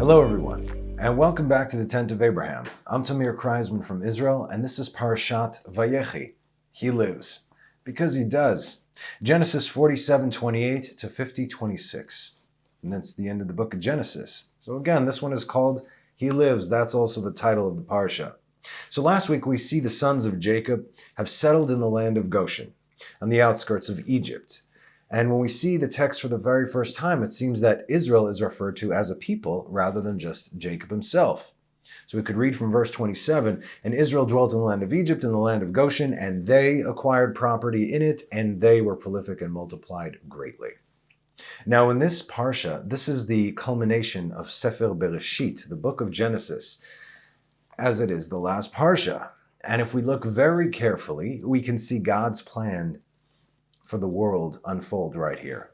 Hello everyone, and welcome back to the Tent of Abraham. I'm Tamir Kreisman from Israel, and this is Parashat Vayechi. He lives, because he does. Genesis 47:28 to 50:26. And that's the end of the book of Genesis. So again, this one is called He Lives. That's also the title of the parsha. So last week we see the sons of Jacob have settled in the land of Goshen, on the outskirts of Egypt. And when we see the text for the very first time, it seems that Israel is referred to as a people rather than just Jacob himself. So we could read from verse 27, and Israel dwelt in the land of Egypt, in the land of Goshen, and they acquired property in it, and they were prolific and multiplied greatly. Now in this parsha, this is the culmination of Sefer Bereshit, the book of Genesis, as it is the last parsha. And if we look very carefully, we can see God's plan for the world unfold right here.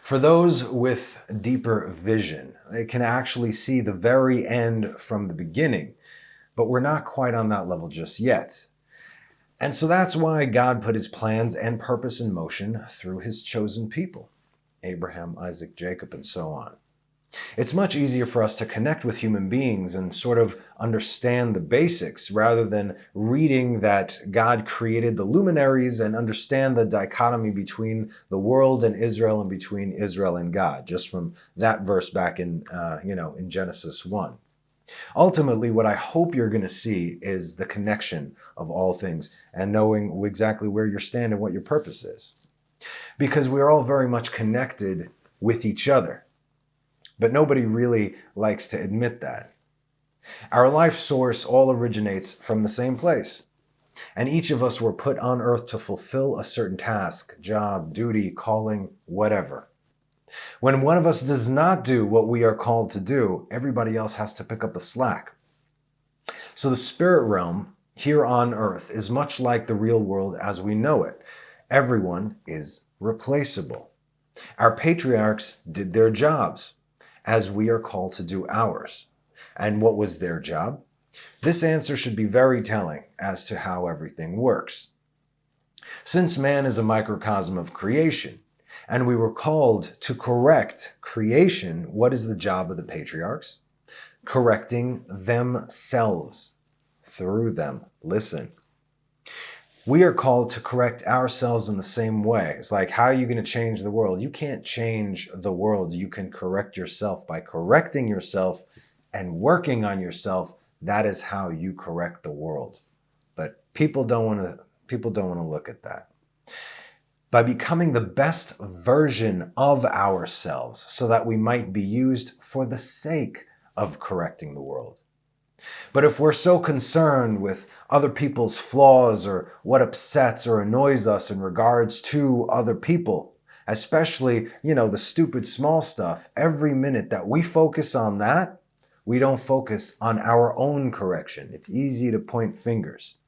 For those with deeper vision, they can actually see the very end from the beginning, but we're not quite on that level just yet. And so that's why God put his plans and purpose in motion through his chosen people, Abraham, Isaac, Jacob, and so on. It's much easier for us to connect with human beings and sort of understand the basics rather than reading that God created the luminaries and understand the dichotomy between the world and Israel and between Israel and God, just from that verse back in Genesis 1. Ultimately, what I hope you're going to see is the connection of all things and knowing exactly where you stand and what your purpose is. Because we're all very much connected with each other. But nobody really likes to admit that. Our life source all originates from the same place. And each of us were put on earth to fulfill a certain task, job, duty, calling, whatever. When one of us does not do what we are called to do, everybody else has to pick up the slack. So the spirit realm here on earth is much like the real world as we know it. Everyone is replaceable. Our patriarchs did their jobs, as we are called to do ours. And what was their job? This answer should be very telling as to how everything works. Since man is a microcosm of creation, and we were called to correct creation, what is the job of the patriarchs? Correcting themselves through them. Listen. We are called to correct ourselves in the same way. It's like, how are you going to change the world? You can't change the world. You can correct yourself by correcting yourself and working on yourself. That is how you correct the world. But people don't want to look at that. By becoming the best version of ourselves so that we might be used for the sake of correcting the world. But if we're so concerned with other people's flaws or what upsets or annoys us in regards to other people, especially, the stupid small stuff, every minute that we focus on that, we don't focus on our own correction. It's easy to point fingers.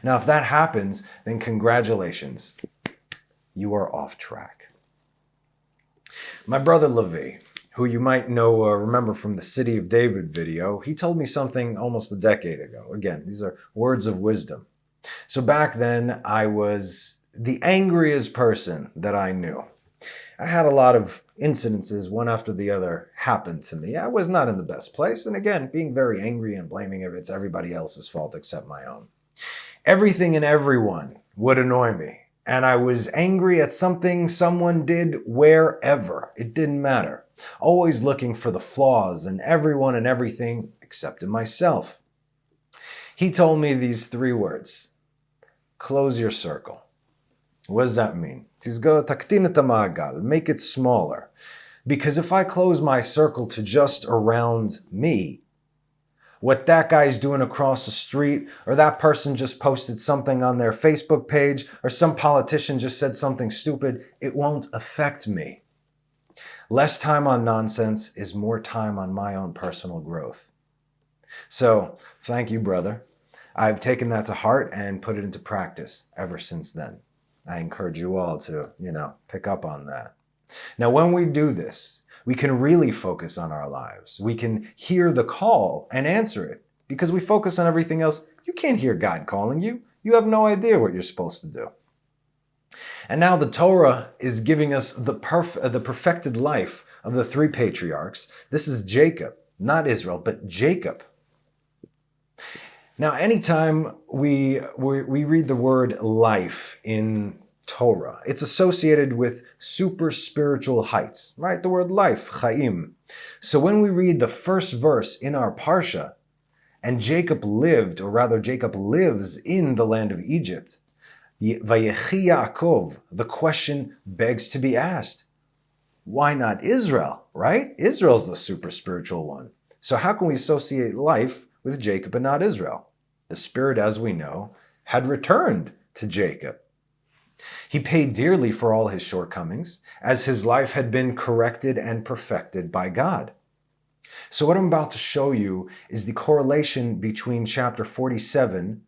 Now, if that happens, then congratulations, you are off track. My brother Levi, who you might know remember from the City of David video, he told me something almost a decade ago. Again, these are words of wisdom. So back then, I was the angriest person that I knew. I had a lot of incidences, one after the other, happen to me. I was not in the best place, and again, being very angry and blaming if it's everybody else's fault except my own. Everything and everyone would annoy me, and I was angry at something someone did wherever. It didn't matter. Always looking for the flaws in everyone and everything except in myself. He told me these 3 words. Close your circle. What does that mean? Make it smaller. Because if I close my circle to just around me, what that guy's doing across the street, or that person just posted something on their Facebook page, or some politician just said something stupid, it won't affect me. Less time on nonsense is more time on my own personal growth. So, thank you, brother. I've taken that to heart and put it into practice ever since then. I encourage you all to, pick up on that. Now, when we do this, we can really focus on our lives. We can hear the call and answer it. Because we focus on everything else, you can't hear God calling you. You have no idea what you're supposed to do. And now the Torah is giving us the perfected life of the three patriarchs. This is Jacob, not Israel, but Jacob. Now, anytime we read the word life in Torah, it's associated with super spiritual heights, right? The word life, chaim. So when we read the first verse in our parsha, and Jacob lived, or rather Jacob lives in the land of Egypt, Vayehi Yaakov, the question begs to be asked, why not Israel, right? Israel's the super spiritual one. So how can we associate life with Jacob and not Israel? The Spirit, as we know, had returned to Jacob. He paid dearly for all his shortcomings, as his life had been corrected and perfected by God. So what I'm about to show you is the correlation between chapter 47,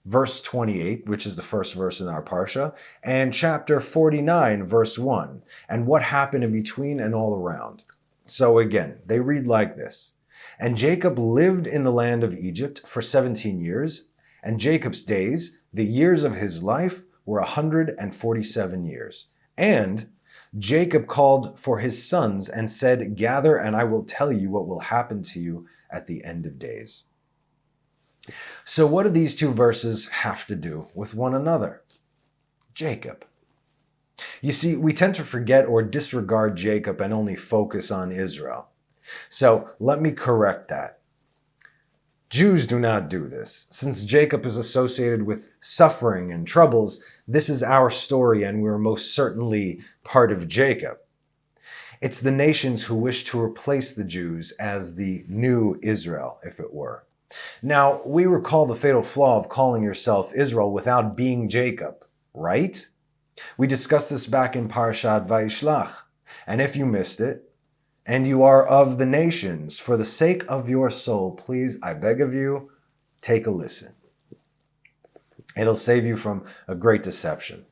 verse 28, which is the first verse in our parsha, and chapter 49, verse 1, and what happened in between and all around. So again, they read like this. And Jacob lived in the land of Egypt for 17 years, and Jacob's days, the years of his life, were 147 years. And Jacob called for his sons and said, gather, and I will tell you what will happen to you at the end of days. So what do these two verses have to do with one another? Jacob. You see, we tend to forget or disregard Jacob and only focus on Israel. So let me correct that. Jews do not do this. Since Jacob is associated with suffering and troubles, this is our story and we're most certainly part of Jacob. It's the nations who wish to replace the Jews as the new Israel, if it were. Now, we recall the fatal flaw of calling yourself Israel without being Jacob, right? We discussed this back in Parashat Vayechi. And if you missed it, and you are of the nations, for the sake of your soul, please, I beg of you, take a listen. It'll save you from a great deception.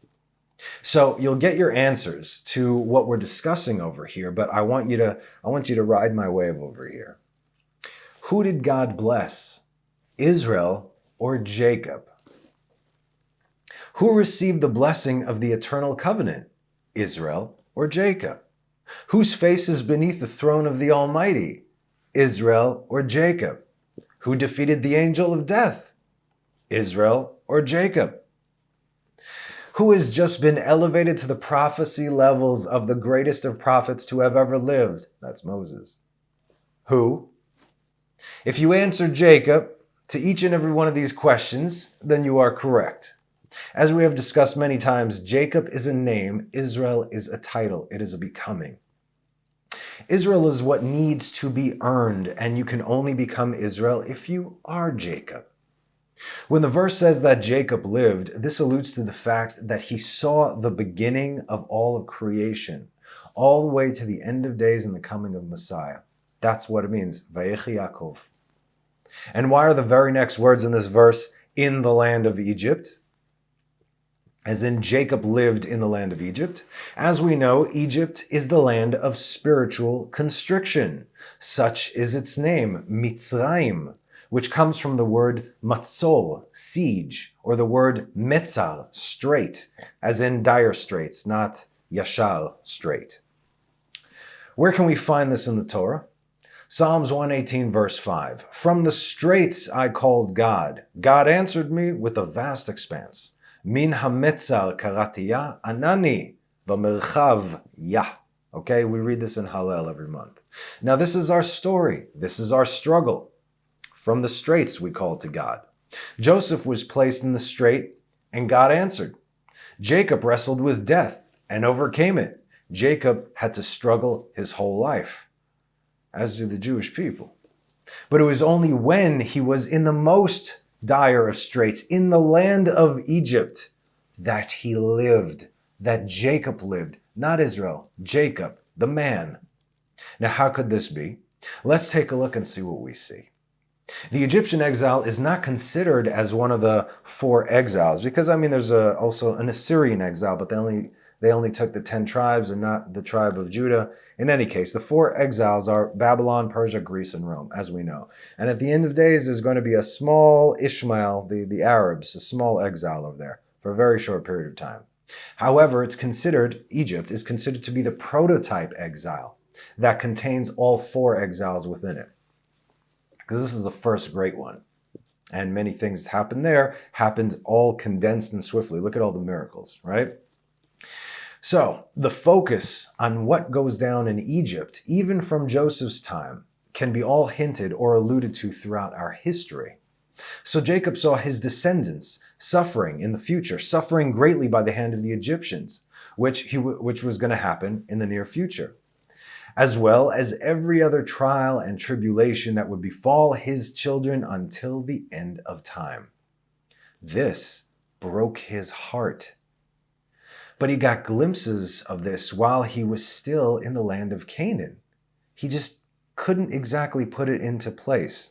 So you'll get your answers to what we're discussing over here, but I want you to ride my wave over here. Who did God bless? Israel or Jacob? Who received the blessing of the eternal covenant? Israel or Jacob? Whose face is beneath the throne of the Almighty? Israel or Jacob? Who defeated the angel of death? Israel or Jacob? Who has just been elevated to the prophecy levels of the greatest of prophets to have ever lived? That's Moses. Who? If you answer Jacob to each and every one of these questions, then you are correct. As we have discussed many times, Jacob is a name, Israel is a title, it is a becoming. Israel is what needs to be earned, and you can only become Israel if you are Jacob. When the verse says that Jacob lived, this alludes to the fact that he saw the beginning of all of creation, all the way to the end of days and the coming of Messiah. That's what it means, Vayehi Yaakov. And why are the very next words in this verse, in the land of Egypt? As in, Jacob lived in the land of Egypt. As we know, Egypt is the land of spiritual constriction. Such is its name, Mitzrayim, which comes from the word matzor, siege, or the word metzar, strait, as in dire straits, not yashar, straight. Where can we find this in the Torah? Psalms 118, verse 5. From the straits I called God. God answered me with a vast expanse. Min hametzar karatiya anani v'merchav yah. Okay, we read this in Hallel every month. Now this is our story. This is our struggle. From the straits we called to God. Joseph was placed in the strait and God answered. Jacob wrestled with death and overcame it. Jacob had to struggle his whole life, as do the Jewish people. But it was only when he was in the most dire of straits, in the land of Egypt, that he lived, that Jacob lived, not Israel, Jacob, the man. Now, how could this be? Let's take a look and see what we see. The Egyptian exile is not considered as one of the four exiles, because, there's also an Assyrian exile, but they only took the 10 tribes and not the tribe of Judah. In any case, the four exiles are Babylon, Persia, Greece, and Rome, as we know. And at the end of days, there's going to be a small Ishmael, the Arabs, a small exile over there for a very short period of time. However, Egypt is considered to be the prototype exile. that contains all 4 exiles within it. Because this is the first great one. And many things happen there, happened all condensed and swiftly. Look at all the miracles, right? So the focus on what goes down in Egypt, even from Joseph's time, can be all hinted or alluded to throughout our history. So Jacob saw his descendants suffering in the future, suffering greatly by the hand of the Egyptians, which was going to happen in the near future, as well as every other trial and tribulation that would befall his children until the end of time. This broke his heart. But he got glimpses of this while he was still in the land of Canaan. He just couldn't exactly put it into place.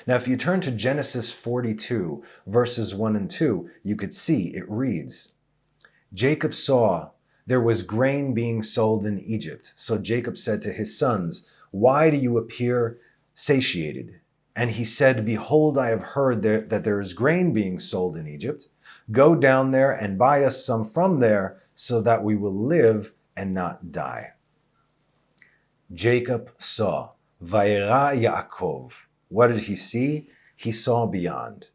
Now, if you turn to Genesis 42, verses 1 and 2, you could see it reads, Jacob saw there was grain being sold in Egypt. So Jacob said to his sons, why do you appear satiated? And he said, behold, I have heard that there is grain being sold in Egypt. Go down there and buy us some from there so that we will live and not die. Jacob saw. Vayera Yaakov. What did he see? He saw beyond.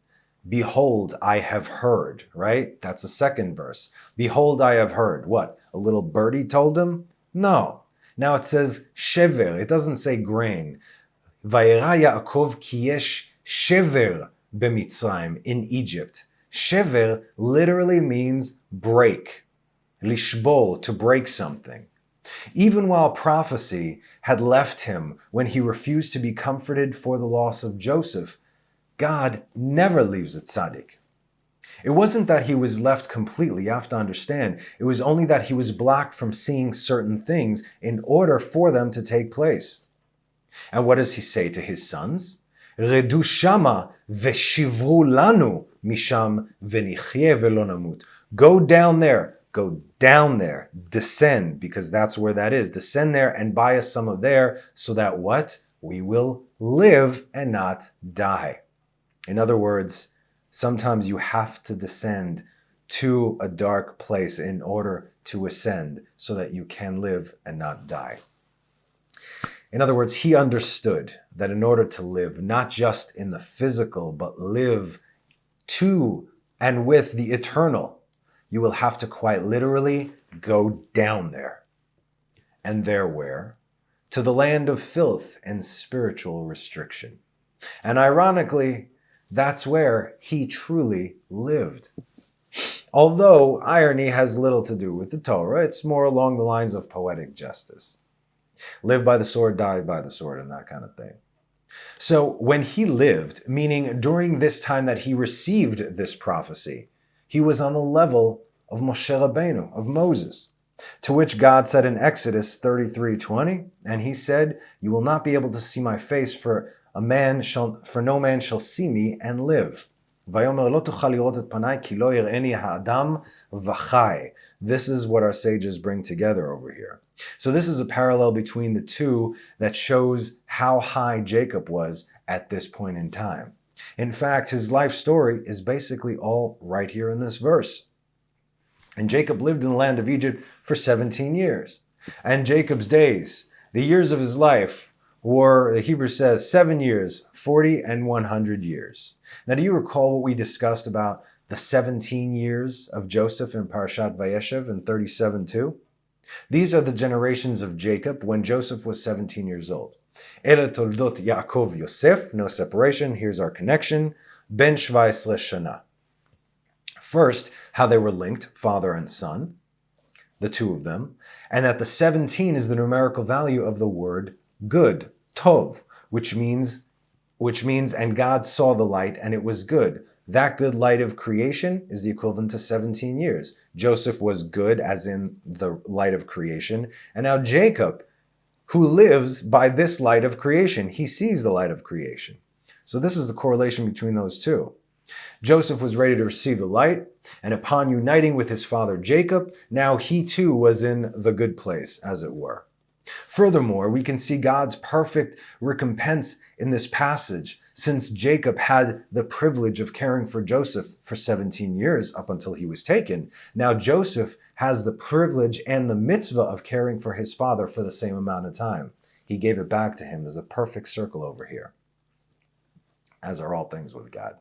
Behold, I have heard, right? That's the second verse. Behold, I have heard. What? A little birdie told him? No. Now it says shever. It doesn't say grain. Vayera Yaakov ki yesh shever b'Mitzrayim, in Egypt. Shever literally means break. Lishbol, to break something. Even while prophecy had left him when he refused to be comforted for the loss of Joseph, God never leaves a tzaddik. It wasn't that he was left completely, you have to understand. It was only that he was blocked from seeing certain things in order for them to take place. And what does he say to his sons? Redu shama veshivru lanu misham venichye velo namut. Go down there. Go down there, descend, because that's where that is. Descend there and buy us some of there so that what? We will live and not die. In other words, sometimes you have to descend to a dark place in order to ascend so that you can live and not die. In other words, he understood that in order to live, not just in the physical, but live to and with the eternal, you will have to quite literally go down there. And there where? To the land of filth and spiritual restriction. And ironically, that's where he truly lived. Although irony has little to do with the Torah, it's more along the lines of poetic justice. Live by the sword, die by the sword, and that kind of thing. So when he lived, meaning during this time that he received this prophecy, he was on the level of Moshe Rabbeinu, of Moses, to which God said in Exodus 33:20, and he said, you will not be able to see my face, for no man shall see me and live. Vayomer lo tuchal lirot et panai ki lo yir'eni ha'adam v'chai. This is what our sages bring together over here. So this is a parallel between the two that shows how high Jacob was at this point in time. In fact, his life story is basically all right here in this verse. And Jacob lived in the land of Egypt for 17 years. And Jacob's days, the years of his life, were, the Hebrew says, 7 years, 40 and 100 years. Now, do you recall what we discussed about the 17 years of Joseph in Parashat Vayechi in 37:2? These are the generations of Jacob when Joseph was 17 years old. Ele toldot Yaakov Yosef, no separation, here's our connection, ben 17 shana. First, how they were linked, father and son, the two of them, and that the 17 is the numerical value of the word good, tov, which means, and God saw the light and it was good. That good light of creation is the equivalent to 17 years. Joseph was good as in the light of creation, and now Jacob, who lives by this light of creation, he sees the light of creation. So this is the correlation between those two. Joseph was ready to receive the light, and upon uniting with his father Jacob, now he too was in the good place, as it were. Furthermore, we can see God's perfect recompense in this passage, Since Jacob had the privilege of caring for Joseph for 17 years up until he was taken, now Joseph has the privilege and the mitzvah of caring for his father for the same amount of time. He gave it back to him. There's a perfect circle over here, as are all things with God.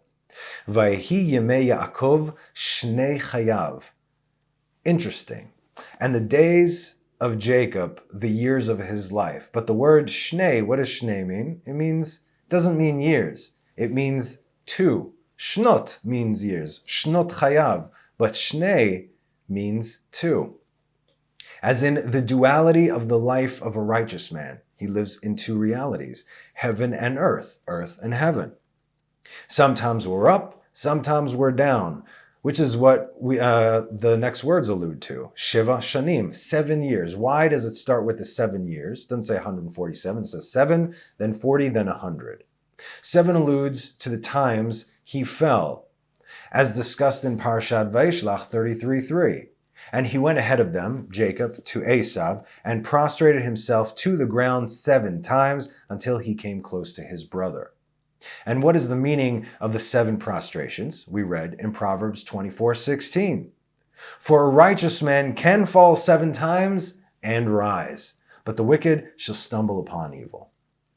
Vayehi yemei Yaakov shnei chayav. Interesting. And the days of Jacob, the years of his life. But the word shnei, what does shnei mean? It doesn't mean years. It means two. Shnot means years. Shnot chayav. But shnei means two. As in the duality of the life of a righteous man. He lives in two realities, heaven and earth and heaven. Sometimes we're up, sometimes we're down, which is what the next words allude to. Shiva shanim, 7 years. Why does it start with the 7 years? It doesn't say 147, it says 7, then 40, then 100. 7 alludes to the times he fell, as discussed in Parashat Vayechi 33:3. And he went ahead of them, Jacob, to Esav, and prostrated himself to the ground 7 times until he came close to his brother. And what is the meaning of the 7 prostrations? We read in Proverbs 24:16. For a righteous man can fall 7 times and rise, but the wicked shall stumble upon evil.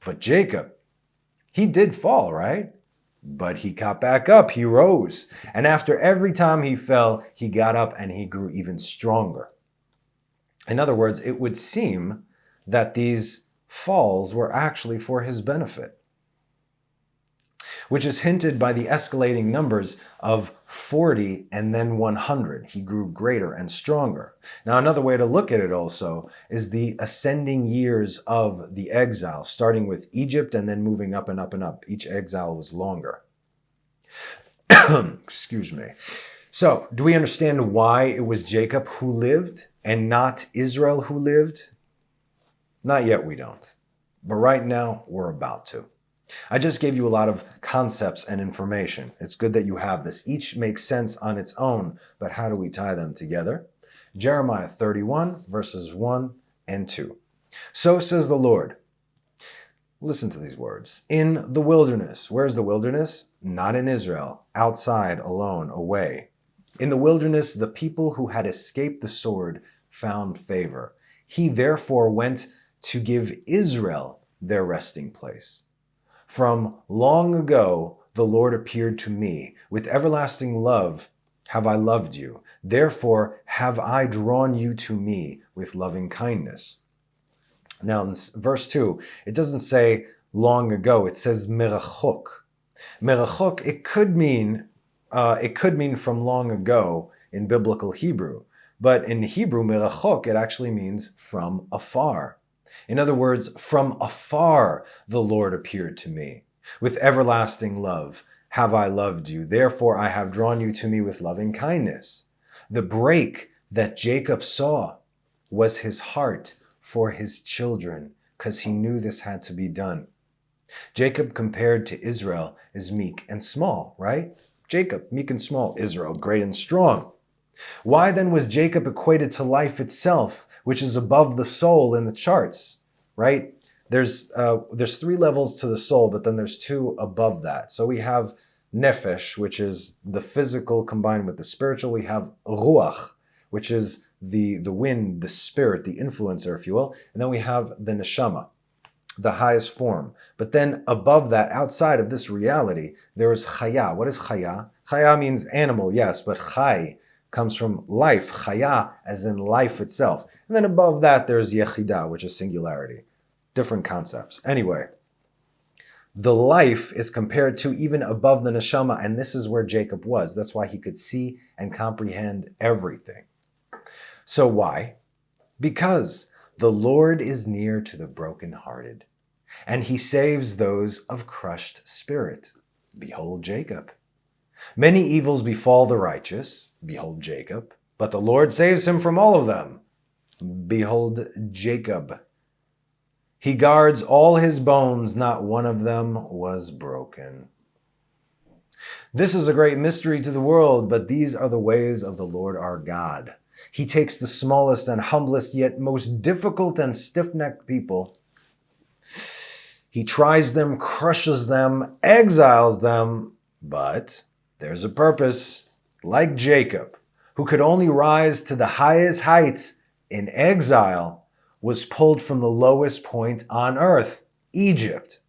But Jacob, he did fall, right? But he got back up, he rose. And after every time he fell, he got up and he grew even stronger. In other words, it would seem that these falls were actually for his benefit, which is hinted by the escalating numbers of 40 and then 100. He grew greater and stronger. Now, another way to look at it also is the ascending years of the exile, starting with Egypt and then moving up and up and up. Each exile was longer. Excuse me. So, do we understand why it was Jacob who lived and not Israel who lived? Not yet, we don't. But right now, we're about to. I just gave you a lot of concepts and information. It's good that you have this. Each makes sense on its own, but how do we tie them together? Jeremiah 31, verses 1 and 2. So says the Lord. Listen to these words. In the wilderness. Where's the wilderness? Not in Israel. Outside, alone, away. In the wilderness, the people who had escaped the sword found favor. He therefore went to give Israel their resting place. From long ago, the Lord appeared to me. With everlasting love have I loved you. Therefore have I drawn you to me with loving kindness. Now in verse 2, it doesn't say long ago. It says merachok. Merachok, it could mean from long ago in biblical Hebrew. But in Hebrew, merachok, it actually means from afar. In other words, from afar the Lord appeared to me. With everlasting love have I loved you. Therefore I have drawn you to me with loving kindness. The break that Jacob saw was his heart for his children, because he knew this had to be done. Jacob compared to Israel is meek and small, right? Jacob, meek and small. Israel, great and strong. Why then was Jacob equated to life itself, which is above the soul in the charts, right? There's 3 levels to the soul, but then there's 2 above that. So we have nefesh, which is the physical combined with the spiritual. We have ruach, which is the wind, the spirit, the influencer, if you will. And then we have the neshama, the highest form. But then above that, outside of this reality, there is chaya. What is chaya? Chaya means animal, yes, but chai comes from life, chaya, as in life itself. And then above that, there's yechidah, which is singularity. Different concepts. Anyway, the life is compared to even above the neshama, and this is where Jacob was. That's why he could see and comprehend everything. So why? Because the Lord is near to the brokenhearted, and he saves those of crushed spirit. Behold Jacob. Many evils befall the righteous. Behold Jacob. But the Lord saves him from all of them. Behold Jacob. He guards all his bones, not one of them was broken. This is a great mystery to the world, but these are the ways of the Lord our God. He takes the smallest and humblest, yet most difficult and stiff-necked people, He tries them, crushes them, exiles them, but there's a purpose. Like Jacob, who could only rise to the highest heights in exile, was pulled from the lowest point on earth, Egypt.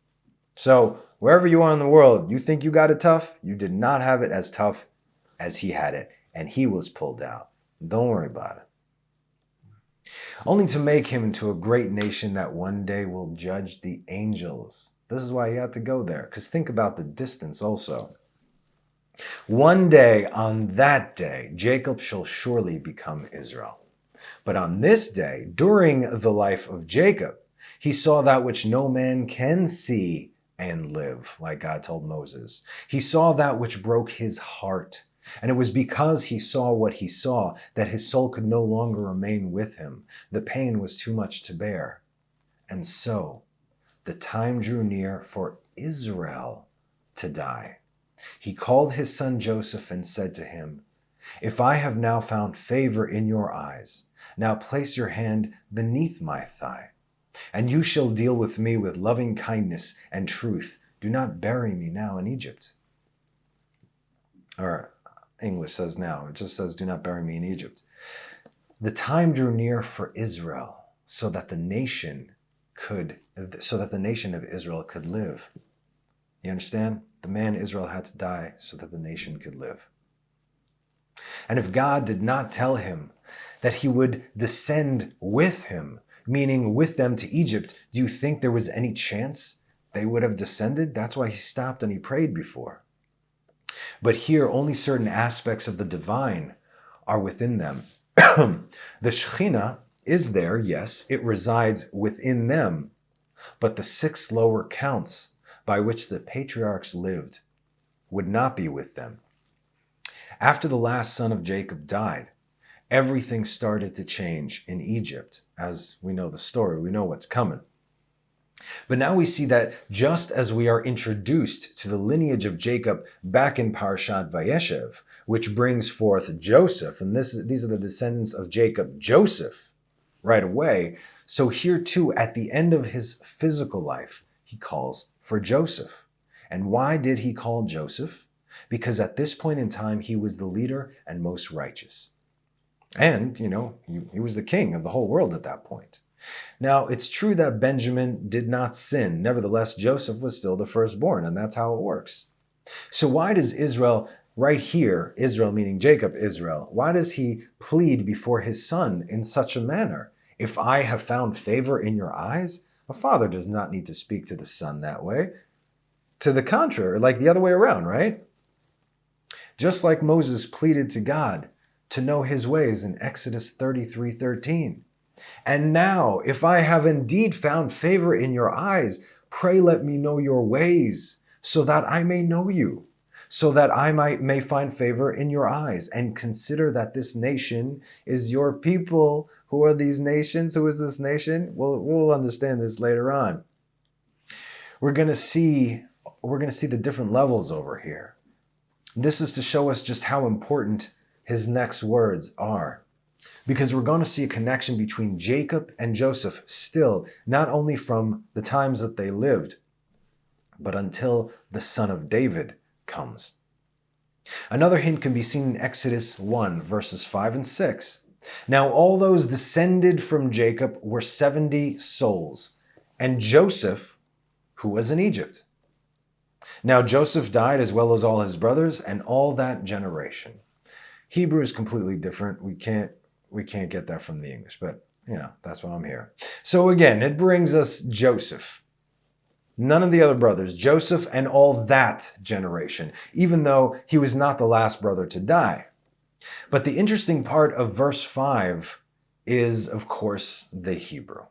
So wherever you are in the world, you think you got it tough? You did not have it as tough as he had it, and he was pulled out. Don't worry about it. Only to make him into a great nation that one day will judge the angels. This is why he had to go there, because think about the distance also. One day, on that day, Jacob shall surely become Israel. But on this day, during the life of Jacob, he saw that which no man can see and live, like God told Moses. He saw that which broke his heart. And it was because he saw what he saw that his soul could no longer remain with him. The pain was too much to bear. And so, the time drew near for Israel to die. He called his son Joseph and said to him, "If I have now found favor in your eyes, now place your hand beneath my thigh, and you shall deal with me with loving kindness and truth. Do not bury me now in Egypt." Or English says now, it just says, "Do not bury me in Egypt." The time drew near for Israel so that the nation of Israel could live. You understand? The man Israel had to die so that the nation could live. And if God did not tell him that he would descend with him, meaning with them to Egypt, do you think there was any chance they would have descended? That's why he stopped and he prayed before. But here, only certain aspects of the divine are within them. The Shekhinah is there, yes, it resides within them, but the 6 lower counts by which the patriarchs lived would not be with them. After the last son of Jacob died, everything started to change in Egypt. As we know the story, we know what's coming. But now we see that just as we are introduced to the lineage of Jacob back in Parashat Vayechi, which brings forth Joseph, and these are the descendants of Jacob, Joseph, right away, so here too, at the end of his physical life, he calls for Joseph. And why did he call Joseph? Because at this point in time, he was the leader and most righteous. And, he was the king of the whole world at that point. Now, it's true that Benjamin did not sin. Nevertheless, Joseph was still the firstborn, and that's how it works. So why does Israel, right here, Israel meaning Jacob, Israel, why does he plead before his son in such a manner? If I have found favor in your eyes? A father does not need to speak to the son that way. To the contrary, like the other way around, right? Just like Moses pleaded to God to know his ways in Exodus 33:13. And now, if I have indeed found favor in your eyes, pray let me know your ways, so that I may know you, so that I may find favor in your eyes, and consider that this nation is your people. Who are these nations? Who is this nation? Well, we'll understand this later on. We're going to see the different levels over here. This is to show us just how important his next words are. Because we're going to see a connection between Jacob and Joseph still, not only from the times that they lived, but until the son of David comes. Another hint can be seen in Exodus 1, verses 5 and 6. Now all those descended from Jacob were 70 souls, and Joseph, who was in Egypt. Now Joseph died as well as all his brothers and all that generation. Hebrew is completely different. We can't get that from the English, but that's why I'm here. So again, it brings us Joseph. None of the other brothers, Joseph and all that generation, even though he was not the last brother to die. But the interesting part of verse 5 is, of course, the Hebrew.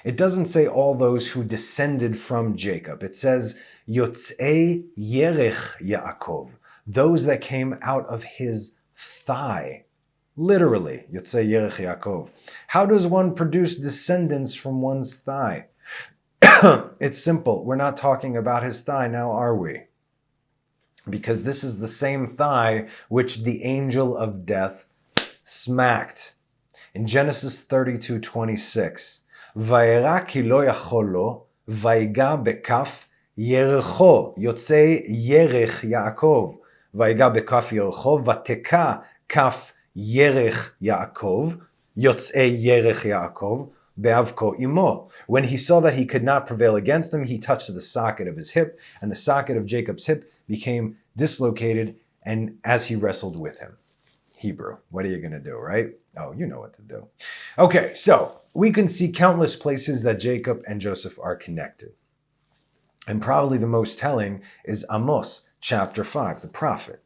It doesn't say all those who descended from Jacob. It says, Yotzei Yerech Yaakov, those that came out of his thigh. Literally, Yotzei Yerech Yaakov. How does one produce descendants from one's thigh? It's simple. We're not talking about his thigh now, are we? Because this is the same thigh which the angel of death smacked. In Genesis 32:26, Vayera ki lo yachol lo, ויגע בכף ירחו, יוצא ירך יעקב. ויגע בכף ירחו, ותקע כף ירך יעקב, יוצא ירך יעקב, באבקו imo. When he saw that he could not prevail against him, he touched the socket of his hip, and the socket of Jacob's hip became dislocated, and as he wrestled with him. Hebrew. What are you going to do, right? Oh, you know what to do. Okay, so we can see countless places that Jacob and Joseph are connected. And probably the most telling is Amos chapter 5, the prophet.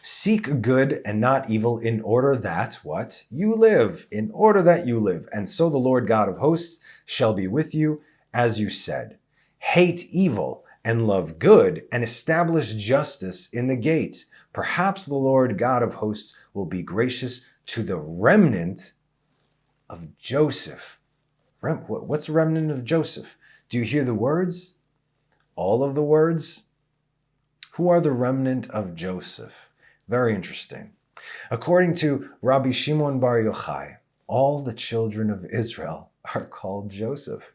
Seek good and not evil in order that, what? You live, in order that you live. And so the Lord God of hosts shall be with you, as you said. Hate evil and love good, and establish justice in the gate. Perhaps the Lord God of hosts will be gracious to the remnant of Joseph. What's the remnant of Joseph? Do you hear the words? All of the words? Who are the remnant of Joseph? Very interesting. According to Rabbi Shimon Bar Yochai, all the children of Israel are called Joseph.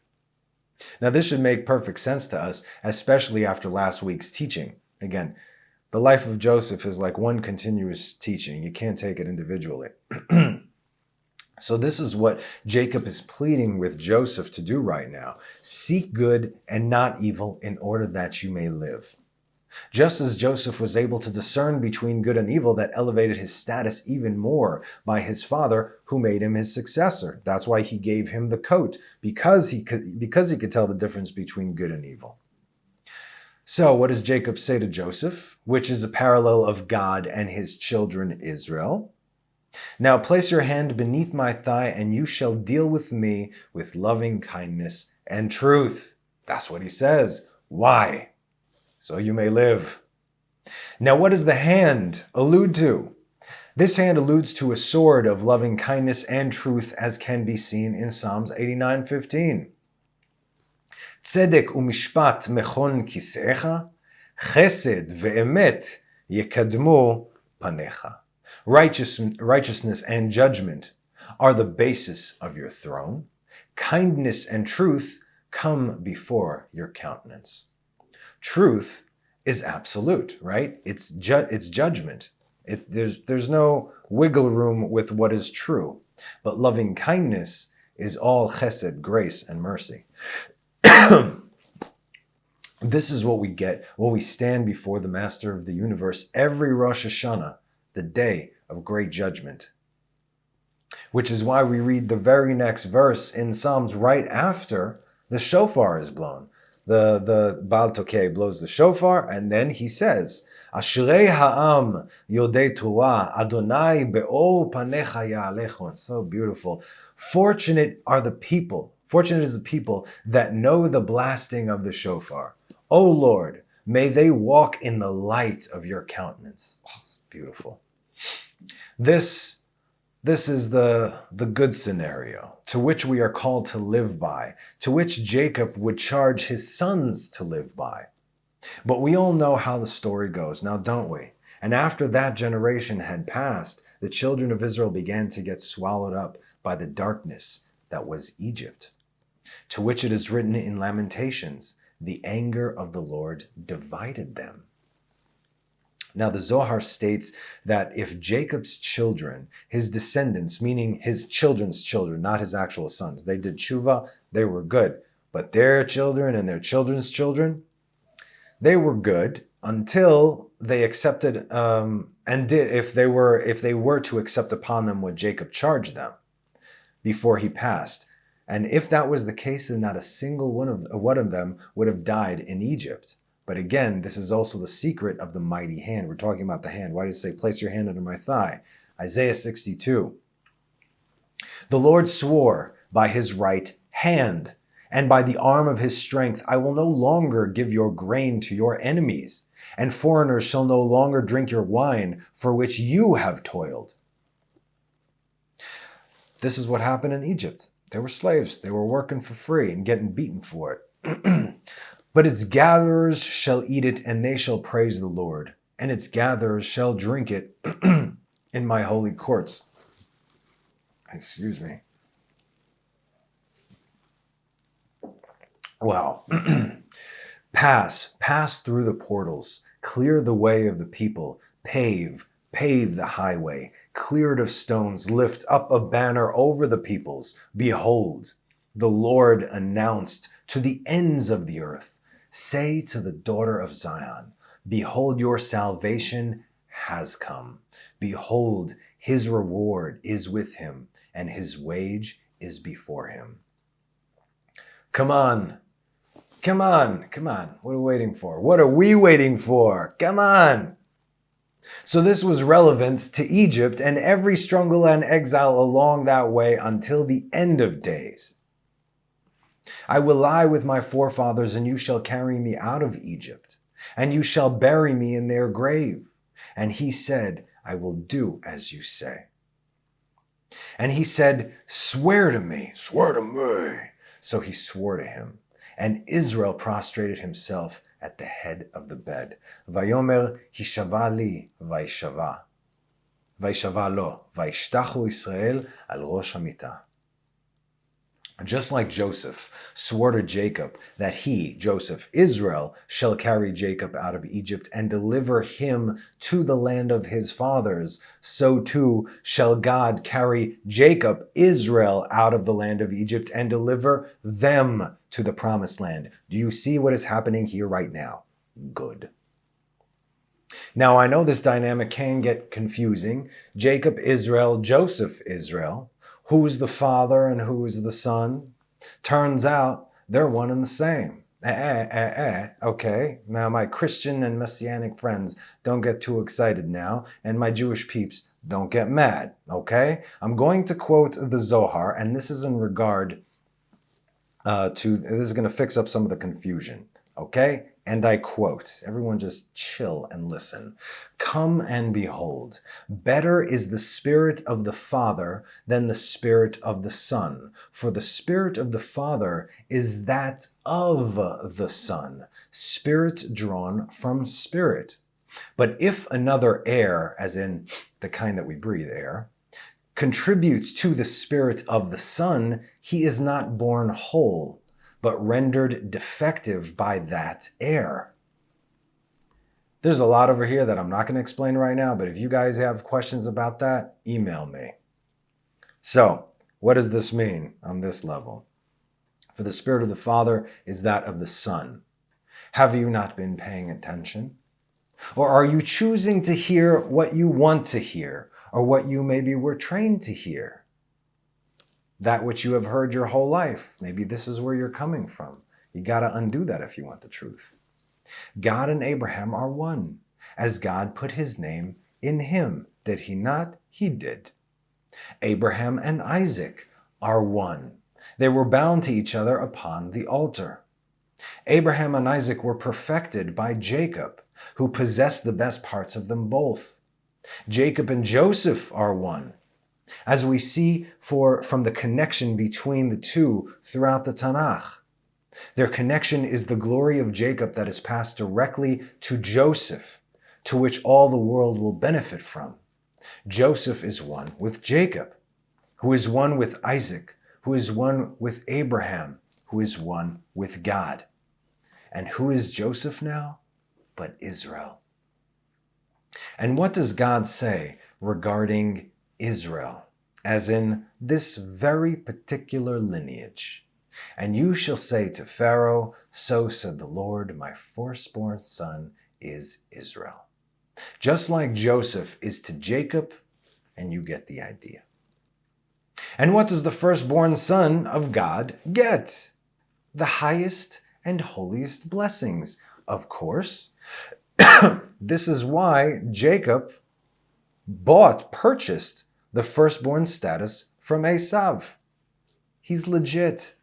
Now, this should make perfect sense to us, especially after last week's teaching. Again, the life of Joseph is like one continuous teaching. You can't take it individually. So this is what Jacob is pleading with Joseph to do right now. Seek good and not evil in order that you may live. Just as Joseph was able to discern between good and evil, that elevated his status even more by his father, who made him his successor. That's why he gave him the coat, because he could tell the difference between good and evil. So what does Jacob say to Joseph, which is a parallel of God and his children Israel? Now place your hand beneath my thigh, and you shall deal with me with loving kindness and truth. That's what he says. Why? So you may live. Now what does the hand allude to? This hand alludes to a sword of loving kindness and truth, as can be seen in Psalms 89:15. Tzedek u'mishpat mechon kisecha, chesed ve'emet yekadmu panecha. Righteousness and judgment are the basis of your throne. Kindness and truth come before your countenance. Truth is absolute, right? It's judgment. There's no wiggle room with what is true. But loving kindness is all chesed, grace, and mercy. This is what we get when we stand before the Master of the universe every Rosh Hashanah, the day of great judgment. Which is why we read the very next verse in Psalms right after the shofar is blown. The Baal Tokei blows the shofar, and then he says, Ashrei ha'am yodei Torah, Adonai be'or panecha ya'alechon. So beautiful. Fortunate is the people that know the blasting of the shofar. O Lord, may they walk in the light of your countenance. Oh, it's beautiful. This is the good scenario to which we are called to live by, to which Jacob would charge his sons to live by. But we all know how the story goes, now don't we? And after that generation had passed, the children of Israel began to get swallowed up by the darkness that was Egypt, to which it is written in Lamentations, the anger of the Lord divided them. Now the Zohar states that if Jacob's children, his descendants, meaning his children's children, not his actual sons, they did tshuva, they were good. But their children and their children's children, they were good until they accepted if they were to accept upon them what Jacob charged them before he passed. And if that was the case, then not a single one of them would have died in Egypt. But again, this is also the secret of the mighty hand. We're talking about the hand. Why does it say, place your hand under my thigh? Isaiah 62. The Lord swore by his right hand, and by the arm of his strength, I will no longer give your grain to your enemies, and foreigners shall no longer drink your wine for which you have toiled. This is what happened in Egypt. They were slaves. They were working for free and getting beaten for it. But its gatherers shall eat it, and they shall praise the Lord, and its gatherers shall drink it in my holy courts. Excuse me. Wow. Pass through the portals, clear the way of the people, pave the highway, clear it of stones, lift up a banner over the peoples. Behold, the Lord announced to the ends of the earth. Say to the daughter of Zion, behold, your salvation has come. Behold, his reward is with him, and his wage is before him. Come on. Come on. What are we waiting for? What are we waiting for? Come on. So this was relevant to Egypt and every struggle and exile along that way until the end of days. I will lie with my forefathers, and you shall carry me out of Egypt, and you shall bury me in their grave. And he said, I will do as you say. And he said, swear to me. So he swore to him. And Israel prostrated himself at the head of the bed. Vayomer hishava li vayshava. Vayshava lo. Vayshtachu Israel al rosh hamita. Just like Joseph swore to Jacob that he, Joseph, Israel, shall carry Jacob out of Egypt and deliver him to the land of his fathers, so too shall God carry Jacob, Israel, out of the land of Egypt and deliver them to the promised land. Do you see what is happening here right now? Good. Now, I know this dynamic can get confusing. Jacob, Israel, Joseph, Israel. Who's the father and who's the son? Turns out they're one and the same. Okay, now my Christian and Messianic friends, don't get too excited now, and my Jewish peeps, don't get mad, okay? I'm going to quote the Zohar, and this is in regard this is going to fix up some of the confusion, okay? And I quote, everyone just chill and listen. Come and behold, better is the spirit of the Father than the spirit of the Son. For the spirit of the Father is that of the Son, spirit drawn from spirit. But if another air, as in the kind that we breathe, air, contributes to the spirit of the Son, he is not born whole, but rendered defective by that air. There's a lot over here that I'm not going to explain right now, but if you guys have questions about that, email me. So, what does this mean on this level? For the spirit of the Father is that of the Son. Have you not been paying attention? Or are you choosing to hear what you want to hear, or what you maybe were trained to hear? That which you have heard your whole life. Maybe this is where you're coming from. You got to undo that if you want the truth. God and Abraham are one, as God put his name in him. Did he not? He did. Abraham and Isaac are one. They were bound to each other upon the altar. Abraham and Isaac were perfected by Jacob, who possessed the best parts of them both. Jacob and Joseph are one, as we see from the connection between the two throughout the Tanakh. Their connection is the glory of Jacob that is passed directly to Joseph, to which all the world will benefit from. Joseph is one with Jacob, who is one with Isaac, who is one with Abraham, who is one with God. And who is Joseph now? But Israel. And what does God say regarding Israel, as in this very particular lineage? And you shall say to Pharaoh, so said the Lord, my firstborn son is Israel. Just like Joseph is to Jacob, and you get the idea. And what does the firstborn son of God get? The highest and holiest blessings, of course. This is why Jacob purchased the firstborn status from Esav. He's legit.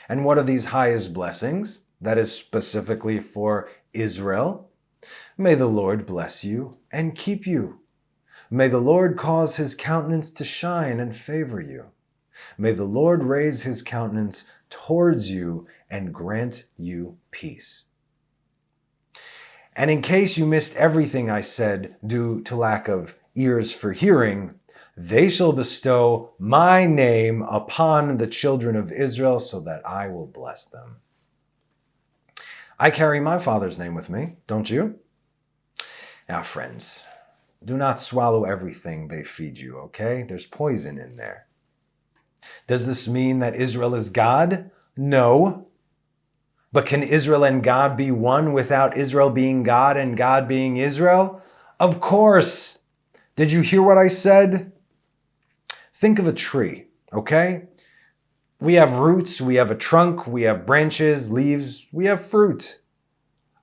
And what are these highest blessings? That is specifically for Israel. May the Lord bless you and keep you. May the Lord cause his countenance to shine and favor you. May the Lord raise his countenance towards you and grant you peace. And in case you missed everything I said due to lack of ears for hearing, They shall bestow my name upon the children of Israel so that I will bless them. I carry my Father's name with me, don't you? Now, friends, do not swallow everything they feed you, okay? There's poison in there. Does this mean that Israel is God? No. But can Israel and God be one without Israel being God and God being Israel? Of course. Did you hear what I said? Think of a tree, okay? We have roots, we have a trunk, we have branches, leaves, we have fruit.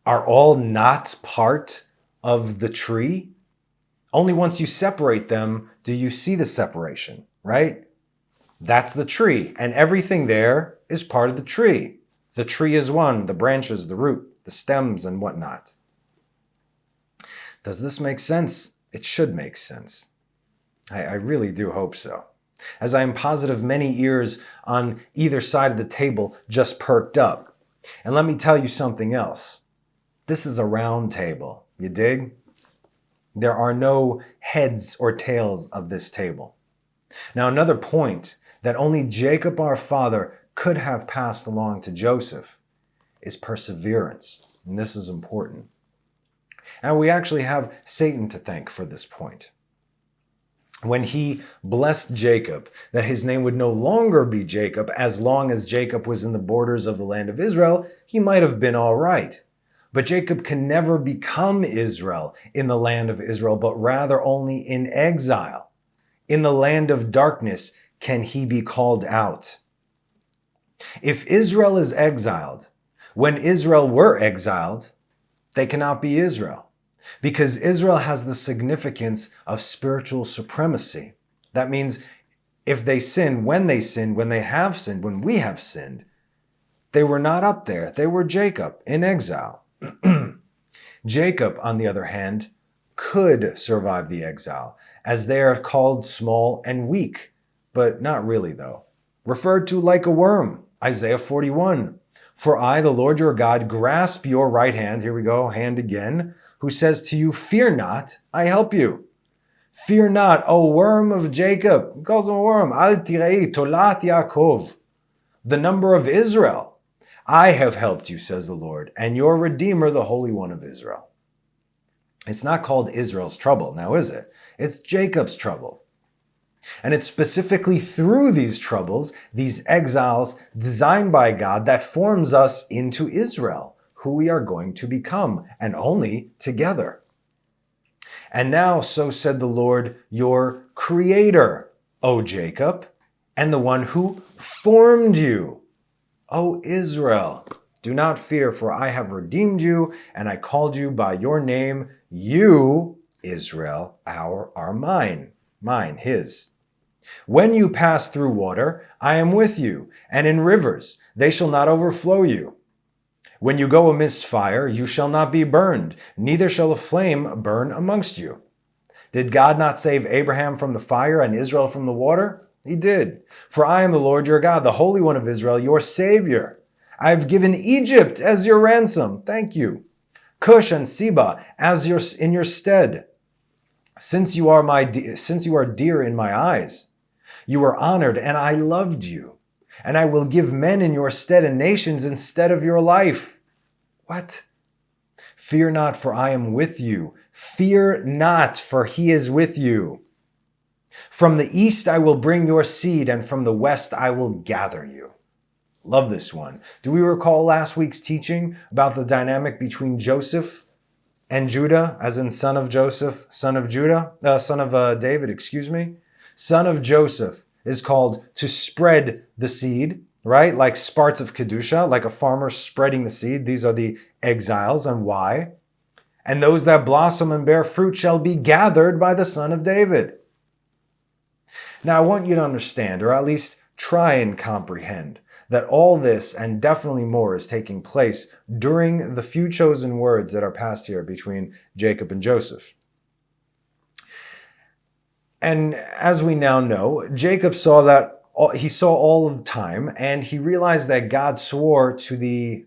Are all not part of the tree? Only once you separate them do you see the separation, right? That's the tree, and everything there is part of the tree. The tree is one, the branches, the root, the stems, and whatnot. Does this make sense? It should make sense. I really do hope so. As I am positive many ears on either side of the table just perked up. And let me tell you something else. This is a round table, you dig? There are no heads or tails of this table. Now, another point that only Jacob our father could have passed along to Joseph is perseverance. And this is important. And we actually have Satan to thank for this point. When he blessed Jacob, that his name would no longer be Jacob as long as Jacob was in the borders of the land of Israel, he might have been all right. But Jacob can never become Israel in the land of Israel, but rather only in exile. In the land of darkness can he be called out. If Israel is exiled, when Israel were exiled, they cannot be Israel. Because Israel has the significance of spiritual supremacy. That means if they sin, when they have sinned, when we have sinned, they were not up there. They were Jacob in exile. Jacob, on the other hand, could survive the exile, as they are called small and weak, but not really though. Referred to like a worm, Isaiah 41. For I, the Lord your God, grasp your right hand, here we go, hand again, who says to you, fear not, I help you. Fear not, O worm of Jacob. He calls him a worm. Al tirei, tolat Yaakov. The number of Israel. I have helped you, says the Lord, and your Redeemer, the Holy One of Israel. It's not called Israel's trouble, now is it? It's Jacob's trouble. And it's specifically through these troubles, these exiles designed by God, that forms us into Israel, who we are going to become, and only together. And now, so said the Lord, your Creator, O Jacob, and the one who formed you, O Israel. Do not fear, for I have redeemed you, and I called you by your name. You, Israel, are mine, his. When you pass through water, I am with you, and in rivers, they shall not overflow you. When you go amidst fire, you shall not be burned, neither shall a flame burn amongst you. Did God not save Abraham from the fire and Israel from the water? He did. For I am the Lord your God, the Holy One of Israel, your Savior. I have given Egypt as your ransom. Thank you. Cush and Seba in your stead. Since you are dear in my eyes, you are honored, and I loved you. And I will give men in your stead and nations instead of your life. What? Fear not, for I am with you. Fear not, for he is with you. From the east I will bring your seed, and from the west I will gather you. Love this one. Do we recall last week's teaching about the dynamic between Joseph and Judah, as in son of Joseph, son of David, Son of Joseph is called to spread the seed, right? Like sparts of Kedusha, like a farmer spreading the seed. These are the exiles. And why? And those that blossom and bear fruit shall be gathered by the son of David. Now, I want you to understand, or at least try and comprehend, that all this and definitely more is taking place during the few chosen words that are passed here between Jacob and Joseph. And as we now know, Jacob saw all of time, and he realized that God swore to the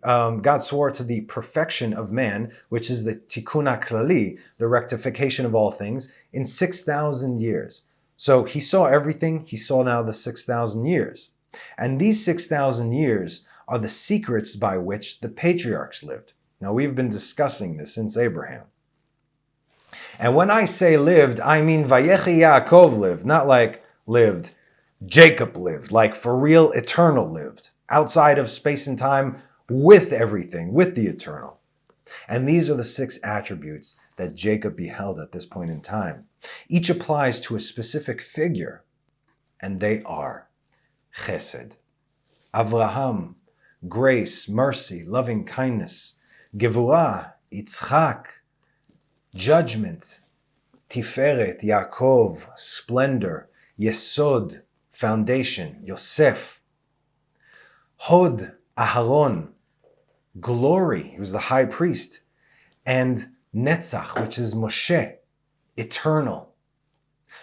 perfection of man, which is the tikkun haklali, the rectification of all things, in 6,000 years. So he saw everything. He saw now the 6,000 years. And these 6,000 years are the secrets by which the patriarchs lived. Now, we've been discussing this since Abraham. And when I say lived, I mean Vayehi Yaakov lived, not like lived. Jacob lived, like for real, eternal lived, outside of space and time, with everything, with the eternal. And these are the 6 attributes that Jacob beheld at this point in time. Each applies to a specific figure, and they are Chesed, Avraham, grace, mercy, loving kindness, Gevurah, Yitzchak, judgment, Tiferet, Yaakov, splendor, Yesod, foundation, Yosef, Hod, Aharon, glory, he was the high priest, and Netzach, which is Moshe, eternal.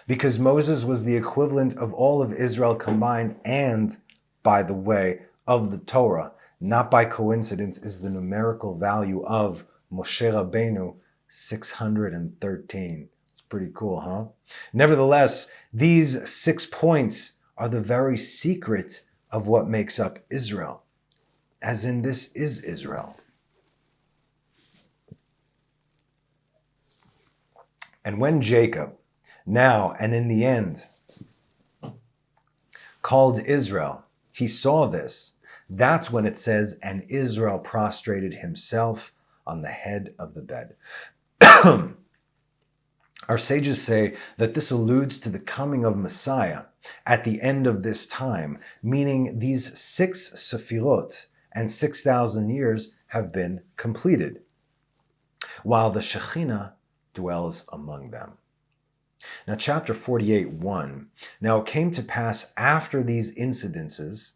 Because Moses was the equivalent of all of Israel combined, and, by the way, of the Torah. Not by coincidence is the numerical value of Moshe Rabbeinu 613. It's pretty cool, huh? Nevertheless, these 6 points are the very secret of what makes up Israel. As in, this is Israel. And when Jacob, now and in the end, called Israel, he saw this. That's when it says, and Israel prostrated himself on the head of the bed. Our sages say that this alludes to the coming of Messiah at the end of this time, meaning these 6 Sefirot and 6,000 years have been completed, while the Shekhinah dwells among them. Now, chapter 48:1. Now it came to pass after these incidents,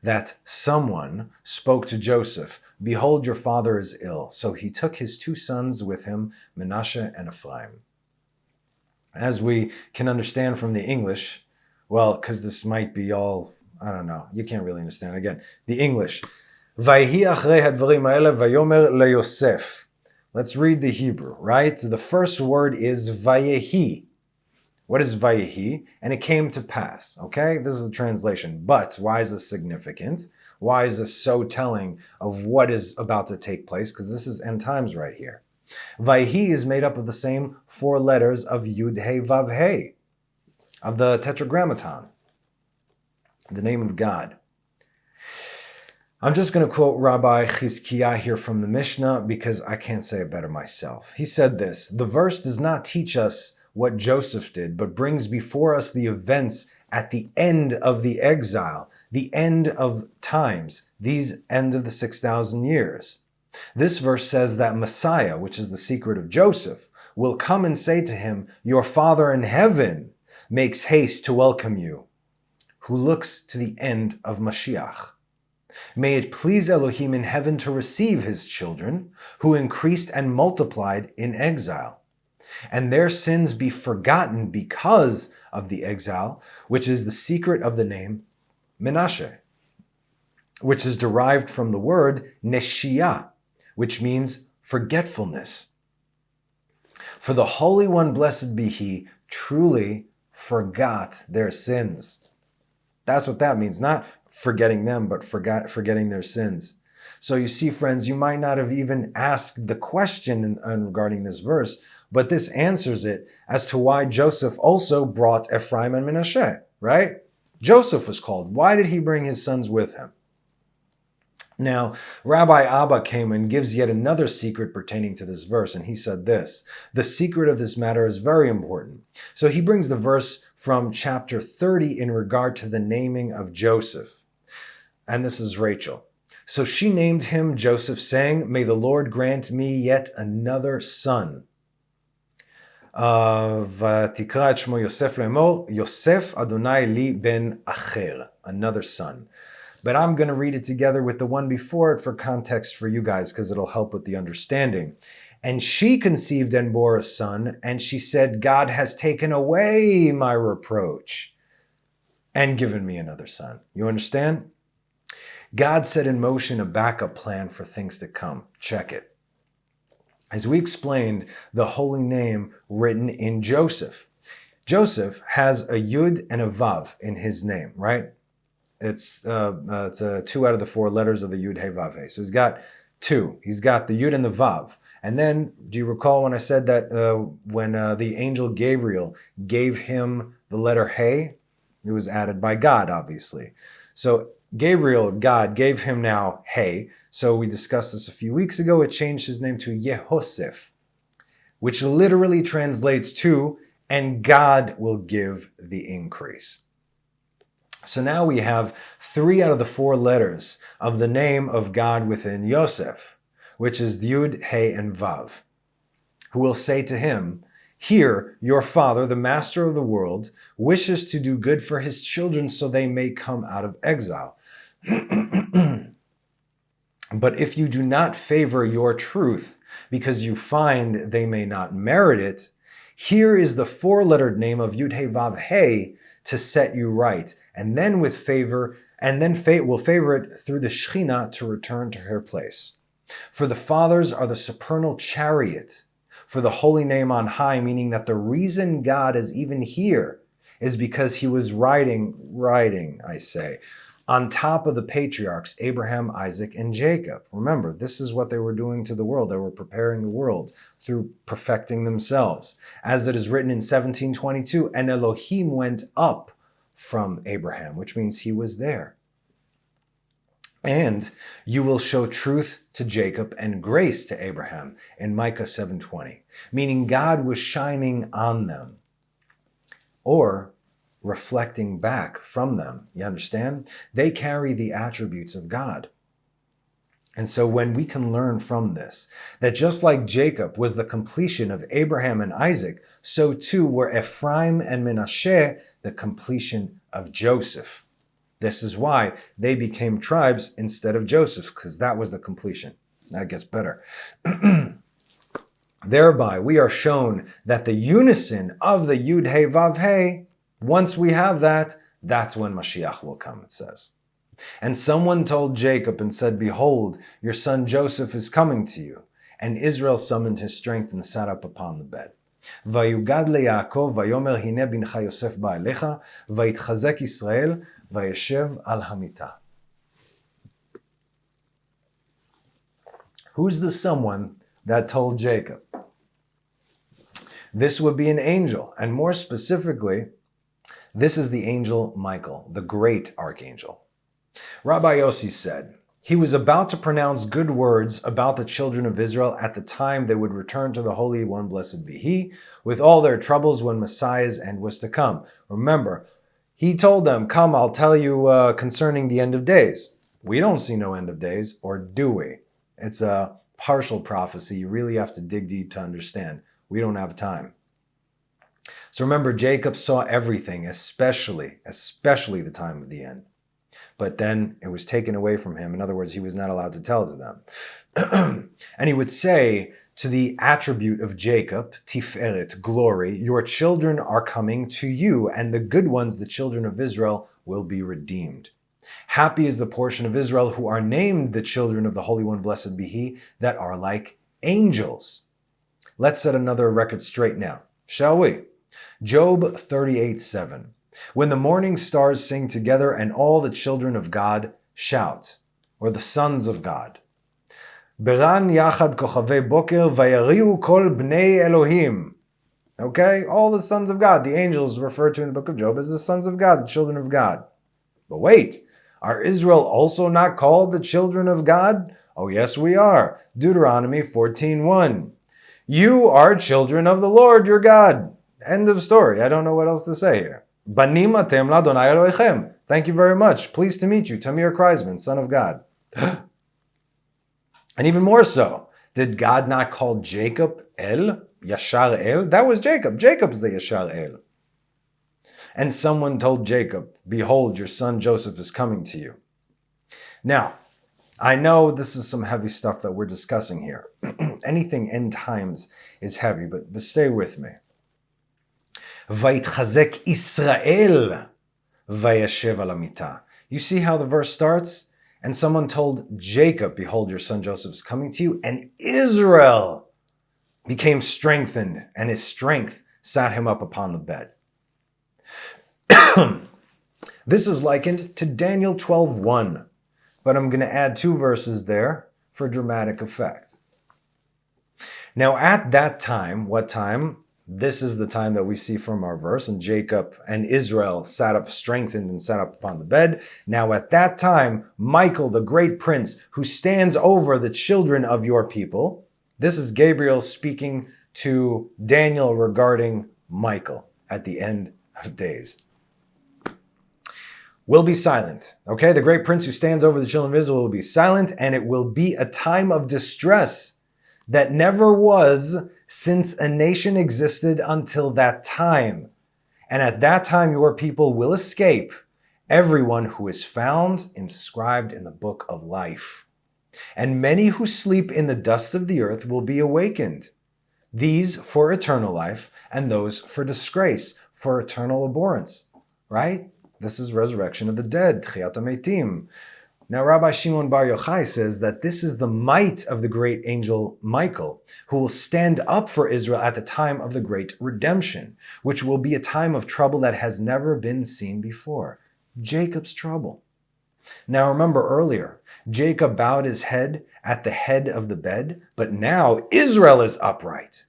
that someone spoke to Joseph, behold, your father is ill. So he took his 2 sons with him, Manasseh and Ephraim. As we can understand from the English, well, because this might be all, I don't know, you can't really understand. Again, the English. Vayehi achrei hadvarim ha'ele vayomer leYosef. Let's read the Hebrew, right? So the first word is Vayehi. What is Vayehi? And it came to pass, okay? This is the translation. But why is this significant? Why is this so telling of what is about to take place? Because this is end times right here. Vayehi is made up of the same 4 letters of Yud He Vav He, of the Tetragrammaton, the name of God. I'm just going to quote Rabbi Chizkiah here from the Mishnah because I can't say it better myself. He said this, the verse does not teach us what Joseph did, but brings before us the events at the end of the exile, the end of times, these end of the 6,000 years. This verse says that Messiah, which is the secret of Joseph, will come and say to him, your Father in heaven makes haste to welcome you, who looks to the end of Mashiach. May it please Elohim in heaven to receive his children, who increased and multiplied in exile, and their sins be forgotten because of the exile, which is the secret of the name Menashe, which is derived from the word Neshiyah, which means forgetfulness. For the Holy One, blessed be he, truly forgot their sins. That's what that means, not forgetting them, but forgetting their sins. So you see, friends, you might not have even asked the question regarding this verse, but this answers it as to why Joseph also brought Ephraim and Manasseh, right? Joseph was called. Why did he bring his sons with him? Now, Rabbi Abba came and gives yet another secret pertaining to this verse, and he said this. The secret of this matter is very important. So he brings the verse from chapter 30 in regard to the naming of Joseph. And this is Rachel. So she named him Joseph, saying, may the Lord grant me yet another son. ותקרא את שמו יוסף לאמור, יוסף אדוני לי בן אחר, another son. But I'm going to read it together with the one before it for context for you guys, because it'll help with the understanding. And she conceived and bore a son, and she said, God has taken away my reproach and given me another son. You understand? God set in motion a backup plan for things to come. Check it. As we explained, the holy name written in Joseph. Joseph has a Yud and a Vav in his name, right? It's 2 out of the 4 letters of the Yud He Vav He. So he's got 2. He's got the Yud and the Vav. And then, do you recall when I said that when the angel Gabriel gave him the letter He, it was added by God, obviously. So Gabriel, God, gave him now He. So we discussed this a few weeks ago. It changed his name to Yehoseph, which literally translates to, and God will give the increase. So now we have 3 out of the 4 letters of the name of God within Yosef, which is Yud, He, and Vav, who will say to him, "Here, your father, the master of the world, wishes to do good for his children so they may come out of exile. But if you do not favor your truth because you find they may not merit it, here is the 4-lettered name of Yud He Vav He to set you right, and then with favor, and then fate will favor it through the Shekhinah to return to her place. For the fathers are the supernal chariot for the holy name on high," meaning that the reason God is even here is because he was riding, on top of the patriarchs, Abraham, Isaac, and Jacob. Remember, this is what they were doing to the world. They were preparing the world through perfecting themselves. As it is written in 17:22, "And Elohim went up from Abraham," which means he was there. "And you will show truth to Jacob and grace to Abraham," in Micah 7:20, meaning God was shining on them, or reflecting back from them. You understand? They carry the attributes of God. And so when we can learn from this, that just like Jacob was the completion of Abraham and Isaac, so too were Ephraim and Menashe the completion of Joseph. This is why they became tribes instead of Joseph, because that was the completion. That gets better. Thereby, we are shown that the unison of the Yud He Vav He, once we have that, that's when Mashiach will come, it says. "And someone told Jacob and said, 'Behold, your son Joseph is coming to you.' And Israel summoned his strength and sat up upon the bed. Vayugad leYaakov, vayomer hine bincha Yosef ba'alecha, vayitchazek Yisrael, vayeshev al hamita." Who's the someone that told Jacob? This would be an angel, and more specifically, this is the angel Michael, the great archangel. Rabbi Yossi said, he was about to pronounce good words about the children of Israel at the time they would return to the Holy One, blessed be He, with all their troubles when Messiah's end was to come. Remember, he told them, "Come, I'll tell you concerning the end of days." We don't see no end of days, or do we? It's a partial prophecy. You really have to dig deep to understand. We don't have time. So remember, Jacob saw everything, especially the time of the end. But then it was taken away from him. In other words, he was not allowed to tell to them. And he would say to the attribute of Jacob, Tiferet, glory, "Your children are coming to you, and the good ones, the children of Israel, will be redeemed. Happy is the portion of Israel who are named the children of the Holy One, blessed be He, that are like angels." Let's set another record straight now, shall we? Job 38:7. "When the morning stars sing together and all the children of God shout," or the sons of God. "Beran yachad kochavei boker vayariu kol bnei Elohim." Okay, all the sons of God. The angels referred to in the book of Job as the sons of God, the children of God. But wait, are Israel also not called the children of God? Oh yes, we are. Deuteronomy 14:1. "You are children of the Lord your God." End of story. I don't know what else to say here. Banim atem ladonai Elohechem. Thank you very much. Pleased to meet you, Tamir Kreisman, son of God. And even more so, did God not call Jacob El, Yashar El? That was Jacob. Jacob's the Yashar El. "And someone told Jacob, 'Behold, your son Joseph is coming to you.'" Now, I know this is some heavy stuff that we're discussing here. Anything end times is heavy, but stay with me. Vayitchazek Israel, vayeshev al hamita. You see how the verse starts? "And someone told Jacob, 'Behold, your son Joseph is coming to you.' And Israel became strengthened, and his strength sat him up upon the bed." This is likened to Daniel 12:1, but I'm going to add 2 verses there for dramatic effect. Now at that time, what time? This is the time that we see from our verse, and Jacob and Israel sat up strengthened and sat up upon the bed. Now at that time, Michael, the great prince, who stands over the children of your people, this is Gabriel speaking to Daniel regarding Michael at the end of days, will be silent. Okay, the great prince who stands over the children of Israel will be silent, and it will be a time of distress that never was since a nation existed until that time. And at that time your people will escape, everyone who is found inscribed in the book of life. And many who sleep in the dust of the earth will be awakened, these for eternal life, and those for disgrace, for eternal abhorrence. Right? This is resurrection of the dead, Tchiyat HaMeitim. Now, Rabbi Shimon Bar Yochai says that this is the might of the great angel Michael, who will stand up for Israel at the time of the great redemption, which will be a time of trouble that has never been seen before. Jacob's trouble. Now, remember earlier, Jacob bowed his head at the head of the bed, but now Israel is upright.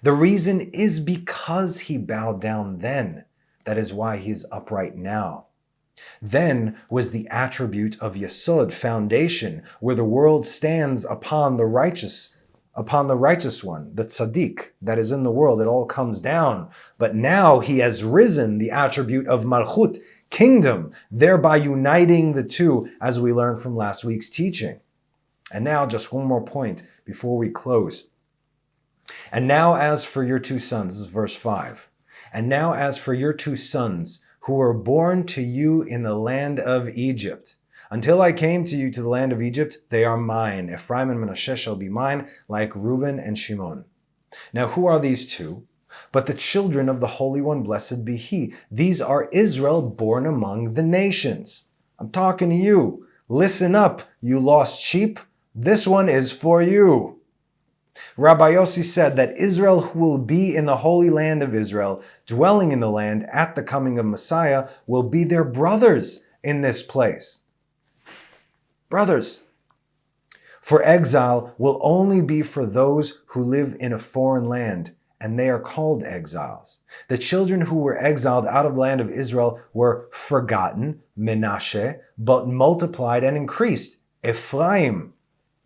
The reason is because he bowed down then. That is why he's upright now. Then was the attribute of Yesod, foundation, where the world stands upon the righteous one, the tzaddik that is in the world. It all comes down. But now he has risen, the attribute of Malchut, kingdom, thereby uniting the two, as we learned from last week's teaching. And now just one more point before we close. And now as for your 2 sons, this is verse 5. And now as for your 2 sons, who were born to you in the land of Egypt. Until I came to you to the land of Egypt, they are mine. Ephraim and Manasseh shall be mine, like Reuben and Shimon. Now who are these 2? But the children of the Holy One, blessed be He. These are Israel born among the nations. I'm talking to you. Listen up, you lost sheep. This one is for you. Rabbi Yossi said that Israel, who will be in the Holy Land of Israel, dwelling in the land at the coming of Messiah, will be their brothers in this place. Brothers. For exile will only be for those who live in a foreign land, and they are called exiles. The children who were exiled out of the land of Israel were forgotten, Menashe, but multiplied and increased, Ephraim.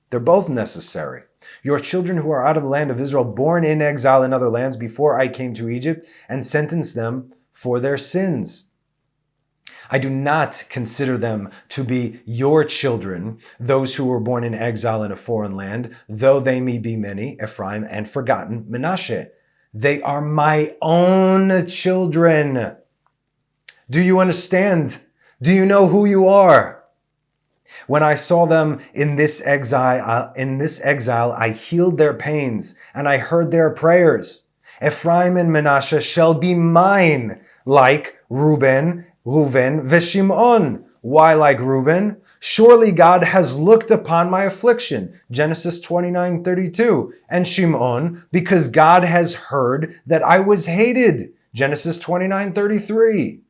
They're both necessary. Your children who are out of the land of Israel, born in exile in other lands before I came to Egypt and sentenced them for their sins. I do not consider them to be your children, those who were born in exile in a foreign land, though they may be many, Ephraim, and forgotten, Menashe. They are my own children. Do you understand? Do you know who you are? When I saw them in this exile, I healed their pains and I heard their prayers. Ephraim and Manasseh shall be mine, like Reuben, Veshimon. Why like Reuben? Surely God has looked upon my affliction. Genesis 29:32. And Shimon, because God has heard that I was hated. Genesis 29:33.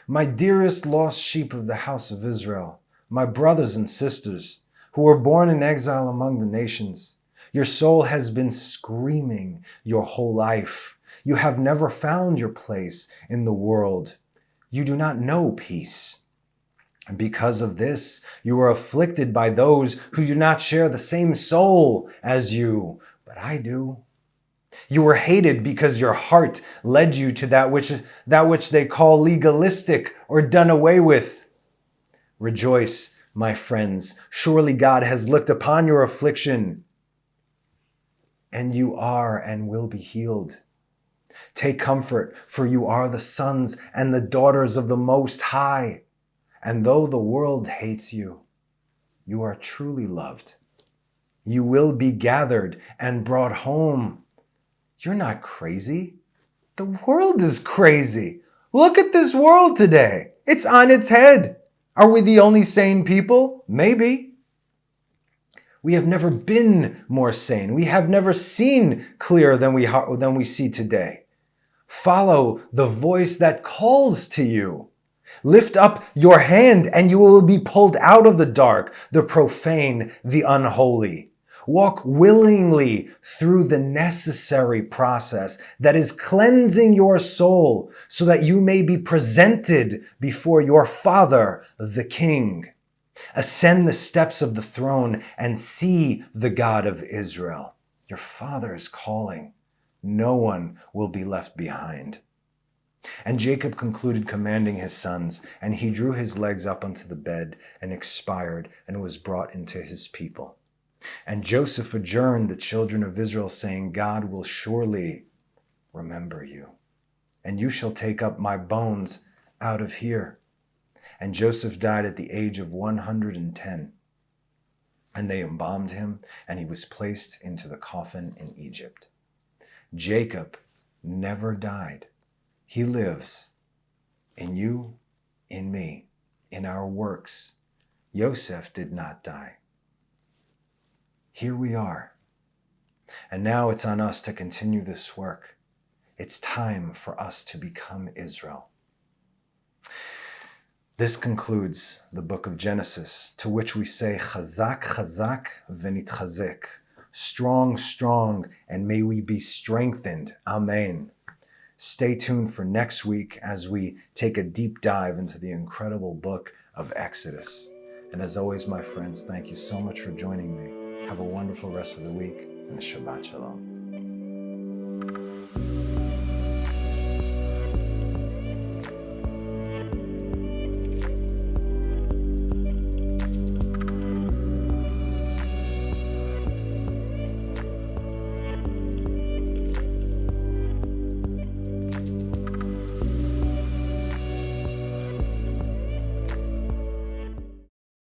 My dearest lost sheep of the house of Israel, my brothers and sisters, who were born in exile among the nations, your soul has been screaming your whole life. You have never found your place in the world. You do not know peace. And because of this, you are afflicted by those who do not share the same soul as you, but I do. You were hated because your heart led you to that which they call legalistic or done away with. Rejoice, my friends. Surely God has looked upon your affliction, and you are and will be healed. Take comfort, for you are the sons and the daughters of the Most High. And though the world hates you, you are truly loved. You will be gathered and brought home. You're not crazy. The world is crazy. Look at this world today. It's on its head. Are we the only sane people? Maybe. We have never been more sane. We have never seen clearer than we see today. Follow the voice that calls to you. Lift up your hand and you will be pulled out of the dark, the profane, the unholy. Walk willingly through the necessary process that is cleansing your soul so that you may be presented before your Father, the King. Ascend the steps of the throne and see the God of Israel. Your Father is calling. No one will be left behind. And Jacob concluded commanding his sons, and he drew his legs up unto the bed and expired and was brought into his people. And Joseph adjourned the children of Israel, saying, God will surely remember you, and you shall take up my bones out of here. And Joseph died at the age of 110. And they embalmed him, and he was placed into the coffin in Egypt. Jacob never died. He lives in you, in me, in our works. Yosef did not die. Here we are. And now it's on us to continue this work. It's time for us to become Israel. This concludes the book of Genesis, to which we say, Chazak, Chazak, v'nitchazek. Strong, strong, and may we be strengthened. Amen. Stay tuned for next week as we take a deep dive into the incredible book of Exodus. And as always, my friends, thank you so much for joining me. Have a wonderful rest of the week, and Shabbat Shalom.